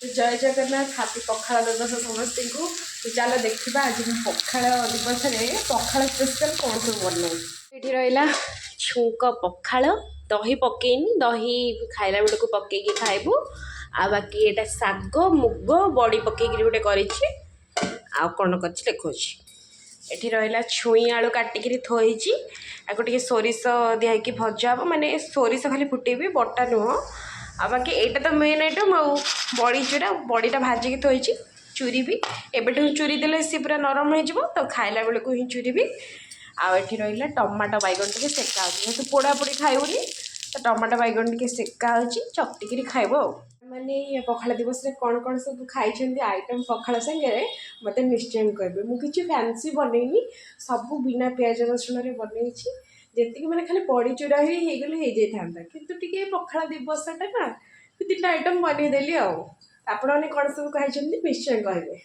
तो जय जगन्नाथ हाथी पखाड़ दिवस समस्त को। तो चलो देखा आज पखाड़ दिवस में पखाड़ स्पेशल कौन सब बनई ये रहा छुंक पखाड़ दही पकईनी दही खाइला बेल को पकईकी खाइबू आ बाकी ये शाग मुग बड़ी पकईकी गोटे कर कौन कर देखा एठी रहा छुई आलू काटिकी थोड़ी आपको टे सोरिष दिखाई भजा हम माने सोरिष खाली फुटेबी बटा नुह आ बाकी एटा तो मेन आइटम आ बड़ी चूरा बड़ीटा भाजिकी थोड़ी चूरी भी एबेठू चूरी देले सी पूरा नरम हो तो खाइला बेल को ही चूरी भी आठी रहा टमाटो बैगन टे सेका जेहतु पोड़ा पोड़ी खाइबुनी तो टमाटो बैगन टे सेका चकटिकी खाइब मैंने पखाड़ दिवस में कौन कौन सब खाई आइटम पखाड़ संगे मत निश्चय कहे मुझे फैंसी बनईनी सब बिना प्याज रसुण बनई जी मैंने खाली बड़ी चूरा ही गले था कि पखाड़ दिवसटा ना तीन आइटम बनईदेली आपने कौन सब खाई निश्चय कहे।